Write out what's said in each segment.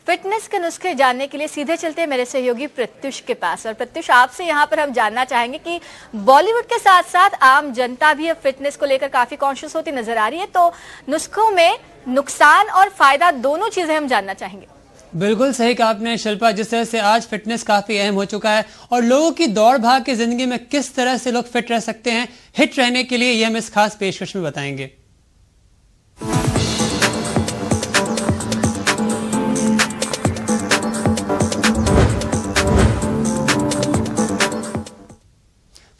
Fitness के नुस्खे जानने के लिए सीधे चलते हैं मेरे सहयोगी प्रत्युष के पास। और प्रत्युष, आपसे यहाँ पर हम जानना चाहेंगे कि बॉलीवुड के साथ साथ आम जनता भी अब फिटनेस को लेकर काफी कॉन्शियस होती नजर आ रही है, तो नुस्खों में नुकसान और फायदा दोनों चीजें हम जानना चाहेंगे। बिल्कुल सही कहा आपने शिल्पा, जिस तरह से आज फिटनेस काफी अहम हो चुका है और लोगों की दौड़ भाग की जिंदगी में किस तरह से लोग फिट रह सकते हैं, हिट रहने के लिए, ये हम इस खास पेशकश में बताएंगे।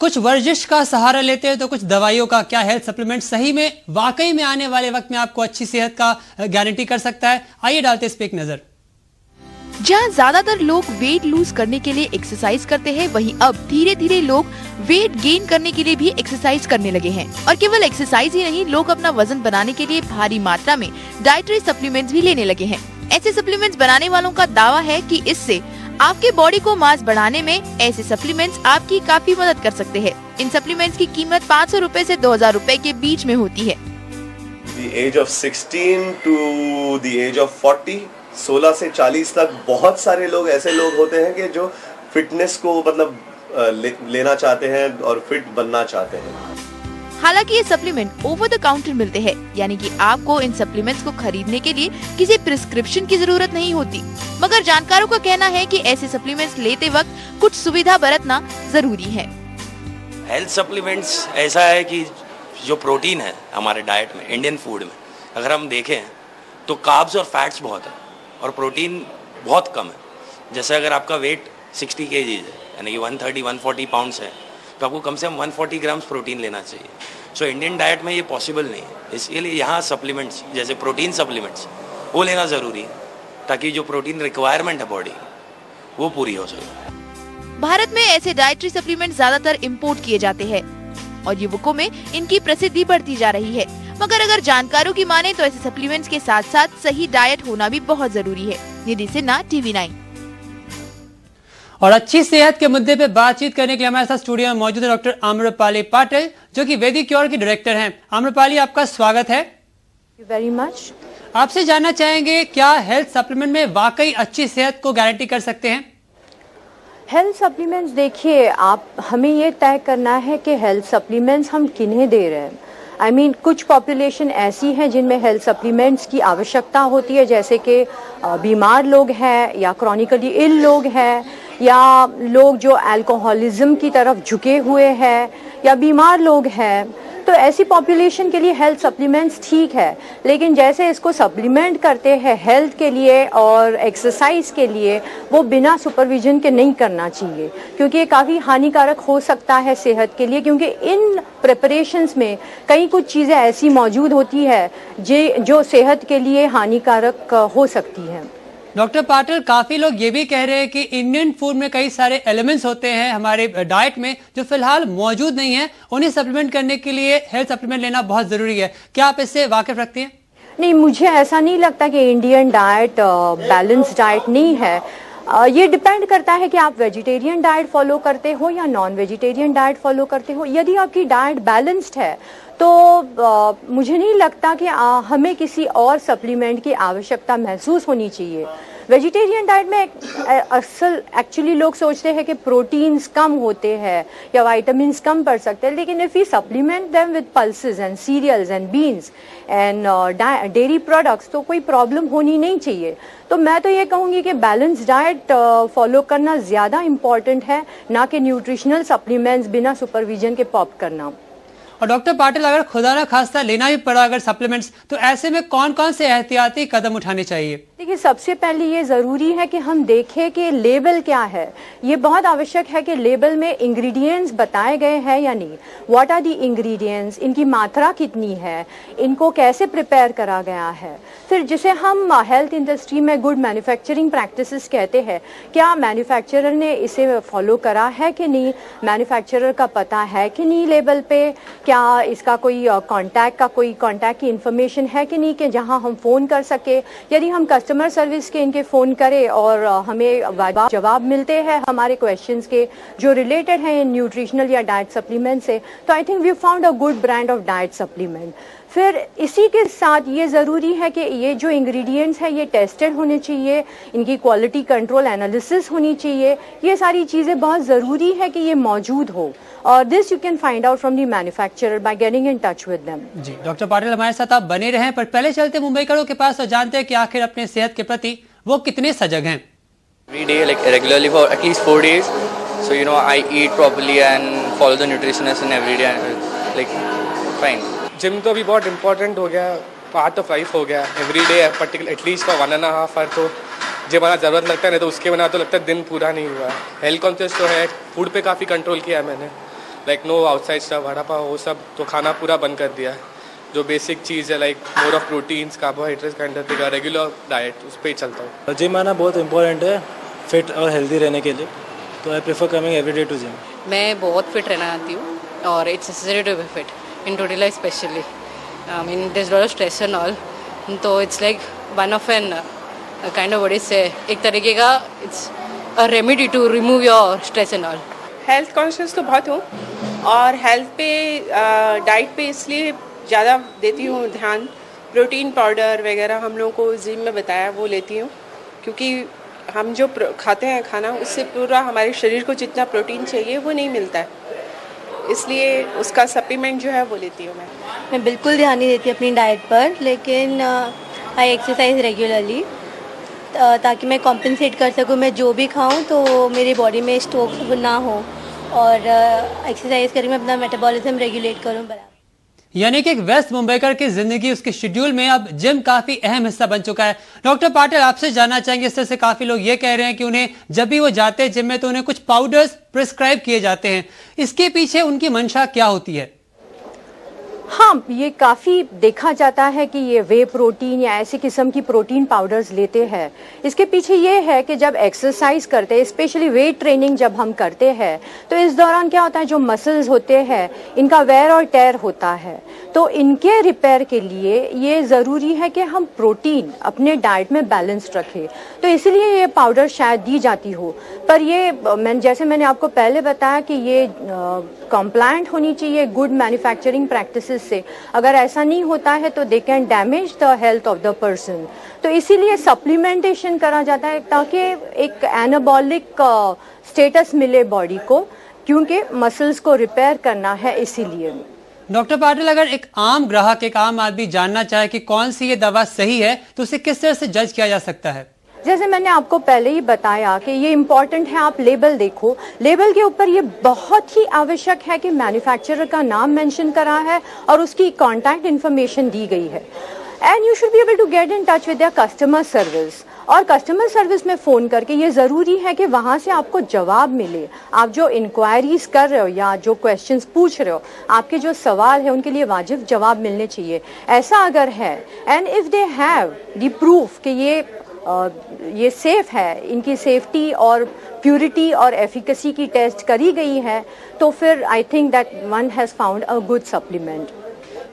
कुछ वर्जिश का सहारा लेते हैं तो कुछ दवाइयों का। क्या हेल्थ सप्लीमेंट सही में वाकई में आने वाले वक्त में आपको अच्छी सेहत का गारंटी कर सकता है? आइए डालते इस पे एक नजर। जहां ज्यादातर लोग वेट लूज करने के लिए एक्सरसाइज करते हैं, वहीं अब धीरे धीरे लोग वेट गेन करने के लिए भी एक्सरसाइज करने लगे हैं। और केवल एक्सरसाइज ही नहीं, लोग अपना वजन बनाने के लिए भारी मात्रा में डाइटरी सप्लीमेंट्स भी लेने लगे हैं। ऐसे सप्लीमेंट्स बनाने वालों का दावा है कि इससे आपके बॉडी को मास बढ़ाने में ऐसे सप्लीमेंट्स आपकी काफी मदद कर सकते हैं। इन सप्लीमेंट्स की कीमत 500 रुपए से 2000 रुपए के बीच में होती है। The age of 16 to the age of 40, 16 से 40 तक बहुत सारे लोग ऐसे लोग होते हैं कि जो फिटनेस को मतलब लेना चाहते हैं और फिट बनना चाहते हैं। हालांकि ये सप्लीमेंट ओवर द काउंटर मिलते हैं, यानी कि आपको इन सप्लीमेंट्स को खरीदने के लिए किसी प्रिस्क्रिप्शन की जरूरत नहीं होती। मगर जानकारों का कहना है कि ऐसे सप्लीमेंट्स लेते वक्त कुछ सुविधा बरतना जरूरी है। हेल्थ सप्लीमेंट्स ऐसा है कि जो प्रोटीन है हमारे डाइट में, इंडियन फूड में अगर हम देखें तो कार्ब्स और फैट्स बहुत है और प्रोटीन बहुत कम है। जैसे अगर आपका वेट 60 kg है, यानी कि 130-140 पाउंड्स है, तो आपको कम से कम 140 ग्राम्स प्रोटीन लेना चाहिए। सो इंडियन डाइट में ये पॉसिबल नहीं है, इसलिए यहाँ सप्लीमेंट्स जैसे प्रोटीन सप्लीमेंट्स वो लेना ज़रूरी है ताकि जो प्रोटीन रिक्वायरमेंट है बॉडी वो पूरी हो सके। भारत में ऐसे डाइटरी सप्लीमेंट ज्यादातर इंपोर्ट किए जाते हैं और युवकों में इनकी प्रसिद्धि बढ़ती जा रही है। मगर अगर जानकारों की माने तो ऐसे सप्लीमेंट्स के साथ साथ सही डाइट होना भी बहुत जरूरी है। निधि सिन्हा, TV9। और अच्छी सेहत के मुद्दे पे बातचीत करने के लिए हमारे साथ स्टूडियो में मौजूद है डॉक्टर आम्रपाली पाटिल, जो कि वैदिक क्योर की डायरेक्टर हैं। आम्रपाली, आपका स्वागत है। Very much. आपसे जानना चाहेंगे, क्या हेल्थ सप्लीमेंट में वाकई अच्छी सेहत को गारंटी कर सकते हैं? हेल्थ सप्लीमेंट्स, देखिए, हमें ये तय करना है कि हेल्थ सप्लीमेंट्स हम किन्हें दे रहे हैं। I mean, कुछ पॉपुलेशन ऐसी है जिनमें हेल्थ सप्लीमेंट्स की आवश्यकता होती है, जैसे कि बीमार लोग हैं या क्रॉनिकली इल लोग हैं या लोग जो अल्कोहलिज्म की तरफ झुके हुए हैं या बीमार लोग हैं। तो ऐसी पॉपुलेशन के लिए हेल्थ सप्लीमेंट्स ठीक है, लेकिन जैसे इसको सप्लीमेंट करते हैं हेल्थ के लिए और एक्सरसाइज के लिए, वो बिना सुपरविजन के नहीं करना चाहिए, क्योंकि ये काफ़ी हानिकारक हो सकता है सेहत के लिए। क्योंकि इन प्रिपरेशंस में कई कुछ चीज़ें ऐसी मौजूद होती है जो सेहत के लिए हानिकारक हो सकती हैं। डॉक्टर पाटिल, काफी लोग ये भी कह रहे हैं कि इंडियन फूड में कई सारे एलिमेंट्स होते हैं हमारे डाइट में जो फिलहाल मौजूद नहीं है, उन्हें सप्लीमेंट करने के लिए हेल्थ सप्लीमेंट लेना बहुत जरूरी है। क्या आप इससे वाकिफ रखती हैं? नहीं, मुझे ऐसा नहीं लगता कि इंडियन डाइट बैलेंस डाइट नहीं है। ये डिपेंड करता है कि आप वेजिटेरियन डाइट फॉलो करते हो या नॉन वेजिटेरियन डाइट फॉलो करते हो। यदि आपकी डाइट बैलेंस्ड है तो मुझे नहीं लगता कि हमें किसी और सप्लीमेंट की आवश्यकता महसूस होनी चाहिए। वेजिटेरियन डाइट में अक्सर एक्चुअली लोग सोचते हैं कि प्रोटीन्स कम होते हैं या विटामिन्स कम पड़ सकते हैं, लेकिन if you supplement them with pulses and cereals and beans and dairy products, तो कोई प्रॉब्लम होनी नहीं चाहिए। तो मैं तो ये कहूँगी कि बैलेंस डाइट फॉलो करना ज़्यादा इम्पॉर्टेंट है, ना कि न्यूट्रिशनल सप्लीमेंट्स बिना सुपरविजन के पॉप करना। और डॉक्टर पाटिल, अगर खुदा ना खास्ता लेना भी पड़ा अगर सप्लीमेंट्स, तो ऐसे में कौन कौन से एहतियाती कदम उठाने चाहिए? देखिए, सबसे पहले ये ज़रूरी है कि हम देखें कि लेबल क्या है। ये बहुत आवश्यक है कि लेबल में इंग्रेडिएंट्स बताए गए हैं या नहीं। व्हाट आर दी इंग्रेडिएंट्स, इनकी मात्रा कितनी है, इनको कैसे प्रिपेयर करा गया है। फिर जिसे हम हेल्थ इंडस्ट्री में गुड मैन्युफैक्चरिंग प्रैक्टिसेस कहते हैं, क्या मैन्युफैक्चरर ने इसे फॉलो करा है कि नहीं, मैन्युफैक्चरर का पता है कि नहीं लेबल पे, क्या इसका कोई कॉन्टैक्ट की इंफॉर्मेशन है कि नहीं कि जहां हम फ़ोन कर सके। यदि हम कस्टमर सर्विस के इनके फ़ोन करें और हमें जवाब मिलते हैं हमारे क्वेश्चंस के जो रिलेटेड हैं न्यूट्रिशनल या डाइट सप्लीमेंट से, तो I think we found a good brand of diet supplement. फिर इसी के साथ ये ज़रूरी है कि ये जो इंग्रेडिएंट्स हैं ये टेस्टेड होने चाहिए, इनकी क्वालिटी कंट्रोल एनालिसिस होनी चाहिए, ये सारी चीज़ें बहुत ज़रूरी है कि ये मौजूद हो, और this you can find out from the manufacturer by getting in touch with them. जी डॉक्टर पाटिल हमारे साथ आप बने रहें, पर पहले चलते मुंबईकरों के पास और जानते हैं कि आखिर अपने सेहत के प्रति वो कितने सजग हैं। Every day, like regularly for at least 4 days. So I eat properly and follow the nutritionist and every day, like fine. Gym तो अभी बहुत इंपॉर्टेंट हो गया, पार्ट ऑफ लाइफ हो गया। Every day particular at least for 1.5 hour तो gym आना ज़रूरत लगता है, नहीं तो उसके बिना तो लगता है दिन पूरा नहीं हुआ। हेल्थ कॉन्शियस तो है, फूड पे काफ़ी कंट्रोल किया है मैंने, like no outside stuff, vada pav वो सब तो खाना पूरा बंद कर दिया है। जो बेसिक चीज़ है like more of proteins carbohydrates का अंडर का रेगुलर डाइट उस पर ही चलता हूँ। जिम आना बहुत इंपॉर्टेंट है फिट और हेल्दी रहने के लिए, तो I prefer coming every day to gym. मैं बहुत फिट रहना चाहती हूँ और it's necessary to be fit in today life specially. I mean, there's a lot of stress and all. तो it's like one of an kind of what is say एक तरीके का it's a remedy to remove your stress and all. Health conscious तो बहुत हूँ और health पे diet पे इसलिए ज़्यादा देती हूँ ध्यान। प्रोटीन पाउडर वगैरह हम लोगों को जिम में बताया वो लेती हूँ, क्योंकि हम जो खाते हैं खाना उससे पूरा हमारे शरीर को जितना प्रोटीन चाहिए वो नहीं मिलता है, इसलिए उसका सप्लीमेंट जो है वो लेती हूँ मैं बिल्कुल ध्यान नहीं देती अपनी डाइट पर, लेकिन आई एक्सरसाइज रेगुलरली ताकि मैं कॉम्पनसेट कर सकूँ। मैं जो भी खाऊँ तो मेरी बॉडी में स्टोक ना हो और एक्सरसाइज करके मैं अपना मेटाबॉलिज्म रेगुलेट करूँ बराबर। यानी कि एक वेस्ट मुंबईकर की जिंदगी, उसके शेड्यूल में अब जिम काफी अहम हिस्सा बन चुका है। डॉक्टर पाटिल आपसे जानना चाहेंगे, इस तरह से काफी लोग ये कह रहे हैं कि उन्हें जब भी वो जाते हैं जिम में तो उन्हें कुछ पाउडर्स प्रिस्क्राइब किए जाते हैं, इसके पीछे उनकी मंशा क्या होती है? हाँ, ये काफ़ी देखा जाता है कि ये वे प्रोटीन या ऐसे किस्म की प्रोटीन पाउडर्स लेते हैं। इसके पीछे ये है कि जब एक्सरसाइज करते हैं, स्पेशली वेट ट्रेनिंग जब हम करते हैं, तो इस दौरान क्या होता है, जो मसल्स होते हैं इनका वेयर और टेयर होता है, तो इनके रिपेयर के लिए ये ज़रूरी है कि हम प्रोटीन अपने डाइट में बैलेंस्ड रखें। तो इसीलिए ये पाउडर शायद दी जाती हो, पर ये जैसे मैंने आपको पहले बताया कि ये कंप्लायंट होनी चाहिए गुड मैन्युफैक्चरिंग प्रैक्टिसेस से। अगर ऐसा नहीं होता है तो they can damage the health of the person. तो इसीलिए सप्लीमेंटेशन करा जाता है ताकि एक एनाबॉलिक स्टेटस मिले बॉडी को, क्योंकि मसल्स को रिपेयर करना है इसीलिए। डॉक्टर पाटिल, अगर एक आम ग्राहक, एक आम आदमी जानना चाहे कि कौन सी ये दवा सही है तो उसे किस तरह से जज किया जा सकता है? जैसे मैंने आपको पहले ही बताया कि ये इम्पॉर्टेंट है, आप लेबल देखो, लेबल के ऊपर ये बहुत ही आवश्यक है कि मैन्युफैक्चरर का नाम मेंशन करा है और उसकी कॉन्टैक्ट इन्फॉर्मेशन दी गई है। And you should be able to get in touch with your customer service, और कस्टमर सर्विस में फ़ोन करके ये ज़रूरी है कि वहाँ से आपको जवाब मिले। आप जो इंक्वायरीज कर रहे हो या जो क्वेश्चंस पूछ रहे हो, आपके जो सवाल है उनके लिए वाजिब जवाब मिलने चाहिए। ऐसा अगर है, and if they have the proof कि ये सेफ है, इनकी सेफ्टी और प्यूरिटी और एफिकेसी की टेस्ट करी गई है, तो फिर I think that one has found a good supplement.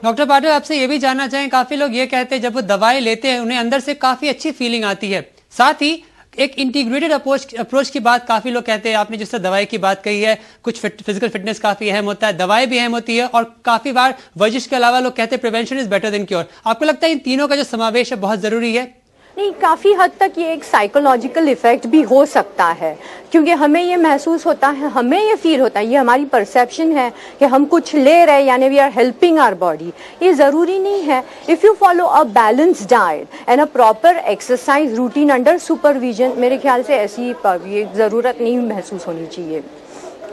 Doctor Patil, आपसे ये भी जानना चाहें, काफी लोग ये कहते हैं जब वो दवाई लेते हैं उन्हें अंदर से काफी अच्छी फीलिंग आती है, साथ ही एक इंटीग्रेटेड अप्रोच की बात काफी लोग कहते हैं। आपने जिससे दवाई की बात कही है, कुछ फिजिकल फिटनेस काफी अहम होता है, दवाई भी अहम होती है, और काफी बार वर्जिश के अलावा लोग कहते हैं prevention is better than cure. आपको लगता है इन तीनों का जो समावेश है बहुत जरूरी है? नहीं, काफ़ी हद तक ये एक साइकोलॉजिकल इफेक्ट भी हो सकता है, क्योंकि हमें ये महसूस होता है, हमें ये फील होता है, ये हमारी परसेप्शन है कि हम कुछ ले रहे हैं, यानी we are helping our body. ये ज़रूरी नहीं है। If you follow a balanced diet and a proper exercise routine under supervision, मेरे ख्याल से ऐसी ये ज़रूरत नहीं महसूस होनी चाहिए।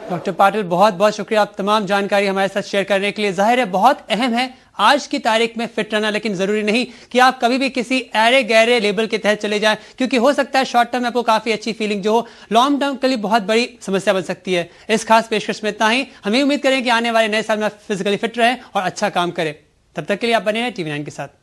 डॉक्टर पाटिल, बहुत बहुत शुक्रिया आप तमाम जानकारी हमारे साथ शेयर करने के लिए। जाहिर है बहुत अहम है आज की तारीख में फिट रहना, लेकिन जरूरी नहीं कि आप कभी भी किसी ऐरे गहरे लेबल के तहत चले जाएं, क्योंकि हो सकता है शॉर्ट टर्म में आपको काफी अच्छी फीलिंग जो हो, लॉन्ग टर्म के लिए बहुत बड़ी समस्या बन सकती है। इस खास पेशकश में इतना ही। हमें उम्मीद करें कि आने वाले नए साल में आप फिजिकली फिट रहें और अच्छा काम करें। तब तक के लिए आप बने रहें TV9 के साथ।